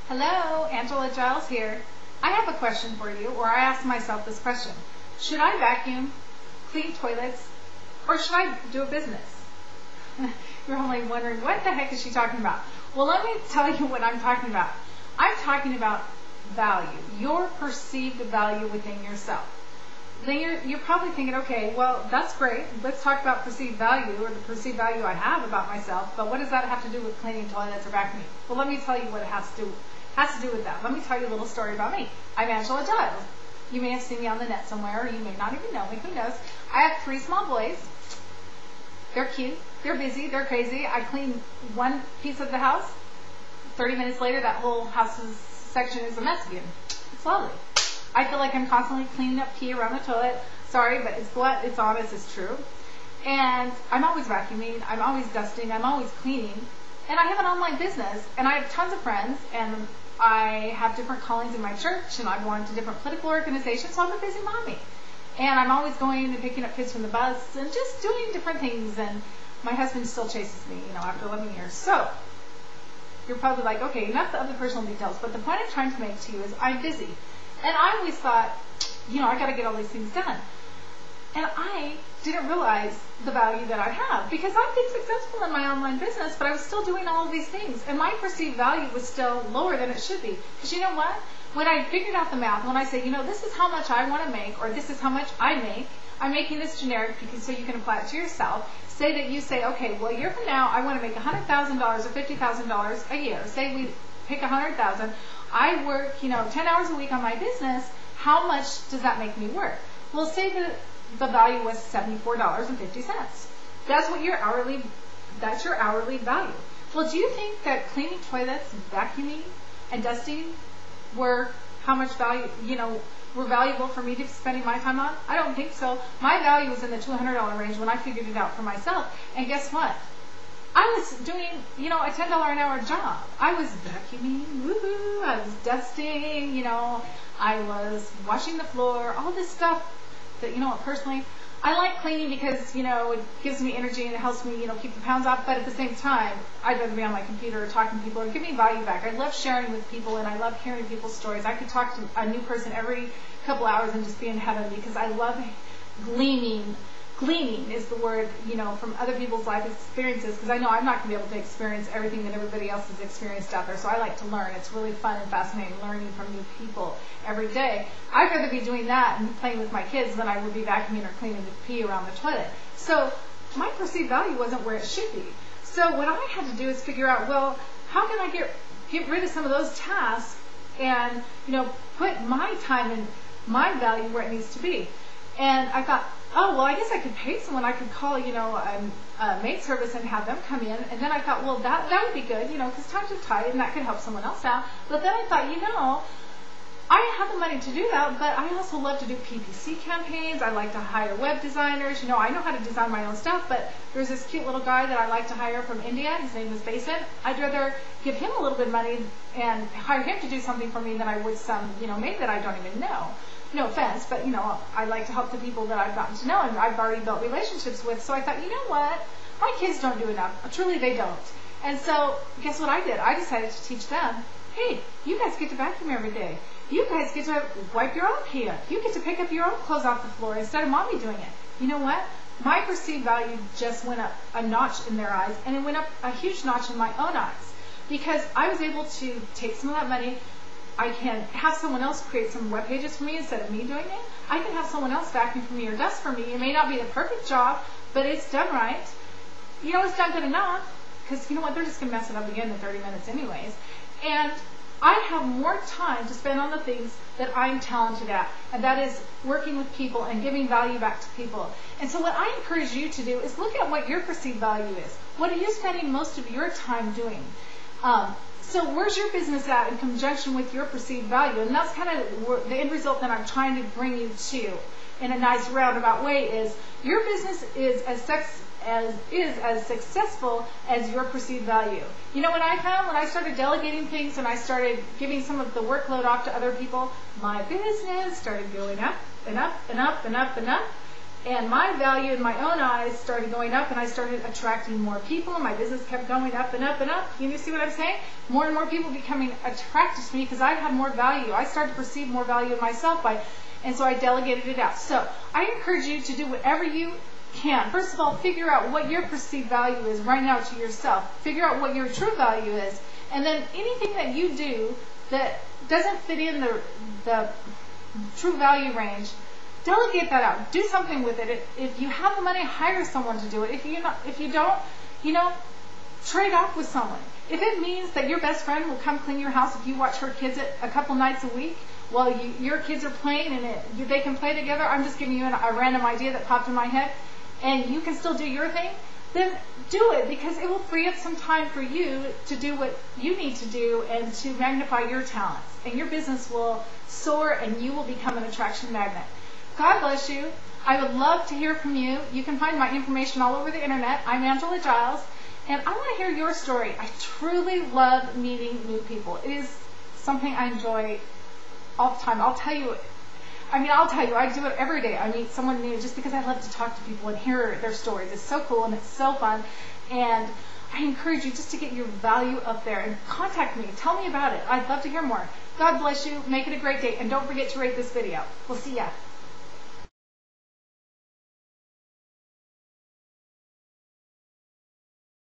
Hello, Angela Giles here. I have a question for you, or I ask myself this question. Should I vacuum, clean toilets, or should I do a business? You're only wondering, what the heck is she talking about? Well, let me tell you what I'm talking about. I'm talking about value, your perceived value within yourself. Then you're probably thinking, okay, well, that's great. Let's talk about perceived value, or the perceived value I have about myself, but what does that have to do with cleaning toilets or vacuuming? Well, let me tell you what it has to do with that. Let me tell you a little story about me. I'm Angela Giles. You may have seen me on the net somewhere, or you may not even know me. Who knows? I have 3 small boys. They're cute. They're busy. They're crazy. I clean one piece of the house. 30 minutes later, that whole house's section is a mess again. It's lovely. I feel like I'm constantly cleaning up pee around the toilet. Sorry, but it's blunt, it's honest, it's true. And I'm always vacuuming, I'm always dusting, I'm always cleaning. And I have an online business, and I have tons of friends, and I have different callings in my church, and I belong to different political organizations, so I'm a busy mommy. And I'm always going and picking up kids from the bus, and just doing different things, and my husband still chases me, after 11 years. So, you're probably like, okay, enough of the personal details, but the point I'm trying to make to you is I'm busy. And I always thought, I got to get all these things done. And I didn't realize the value that I have, because I've been successful in my online business, but I was still doing all of these things. And my perceived value was still lower than it should be. Because you know what? When I figured out the math, when I say, this is how much I want to make, or this is how much I make, I'm making this generic because so you can apply it to yourself. Say that you say, okay, well, a year from now, I want to make $100,000 or $50,000 a year. Say we pick $100,000. I work, 10 hours a week on my business. How much does that make me work? Well, say that the value was $74.50. That's what your hourly value. Well, do you think that cleaning toilets, vacuuming, and dusting were how much value, were valuable for me to be spending my time on? I don't think so. My value was in the $200 range when I figured it out for myself. And guess what? I was doing, a $10 an hour job. I was vacuuming, woohoo, I was dusting, I was washing the floor, all this stuff that, personally, I like cleaning because, it gives me energy and it helps me, keep the pounds off, but at the same time, I'd rather be on my computer or talking to people or give me value back. I love sharing with people and I love hearing people's stories. I could talk to a new person every couple hours and just be in heaven because I love gleaning. Gleaning is the word, from other people's life experiences, because I know I'm not going to be able to experience everything that everybody else has experienced out there, so I like to learn. It's really fun and fascinating learning from new people every day. I'd rather be doing that and playing with my kids than I would be vacuuming or cleaning the pee around the toilet. So my perceived value wasn't where it should be. So what I had to do is figure out, well, how can I get rid of some of those tasks and, put my time and my value where it needs to be. And I thought, oh, well, I guess I could pay someone. I could call, a maid service and have them come in. And then I thought, well, that would be good, because times are tight and that could help someone else out. But then I thought, I have the money to do that, but I also love to do PPC campaigns. I like to hire web designers. I know how to design my own stuff, but there's this cute little guy that I like to hire from India. His name is Basin. I'd rather give him a little bit of money and hire him to do something for me than I would some, maid that I don't even know. No offense, but, I like to help the people that I've gotten to know and I've already built relationships with. So I thought, you know what? My kids don't do enough. Truly, they don't. And so, guess what I did? I decided to teach them, hey, you guys get to vacuum every day. You guys get to wipe your own pee up. You get to pick up your own clothes off the floor instead of mommy doing it. You know what? My perceived value just went up a notch in their eyes, and it went up a huge notch in my own eyes. Because I was able to take some of that money. I can have someone else create some web pages for me instead of me doing it. I can have someone else vacuum for me or dust for me. It may not be the perfect job, but it's done right. It's done good enough, because you know what? They're just going to mess it up again in 30 minutes anyways. And I have more time to spend on the things that I'm talented at, and that is working with people and giving value back to people. And so what I encourage you to do is look at what your perceived value is. What are you spending most of your time doing? So where's your business at in conjunction with your perceived value? And that's kind of the end result that I'm trying to bring you to in a nice roundabout way is your business is as successful as your perceived value. When I found when I started delegating things and I started giving some of the workload off to other people, my business started going up and up and up and up and up. And my value in my own eyes started going up, and I started attracting more people, and my business kept going up and up and up. You see what I'm saying? More and more people becoming attracted to me because I had more value. I started to perceive more value in myself, and so I delegated it out. So I encourage you to do whatever you can. First of all, figure out what your perceived value is right now to yourself. Figure out what your true value is. And then anything that you do that doesn't fit in the true value range, delegate that out. Do something with it. If you have the money, hire someone to do it. If you don't, trade off with someone. If it means that your best friend will come clean your house if you watch her kids a couple nights a week while your kids are playing and they can play together, I'm just giving you a random idea that popped in my head, and you can still do your thing, then do it, because it will free up some time for you to do what you need to do and to magnify your talents. And your business will soar and you will become an attraction magnet. God bless you. I would love to hear from you. You can find my information all over the internet. I'm Angela Giles, and I want to hear your story. I truly love meeting new people. It is something I enjoy all the time. I'll tell you, I do it every day. I meet someone new just because I love to talk to people and hear their stories. It's so cool and it's so fun. And I encourage you just to get your value up there and contact me. Tell me about it. I'd love to hear more. God bless you. Make it a great day. And don't forget to rate this video. We'll see ya.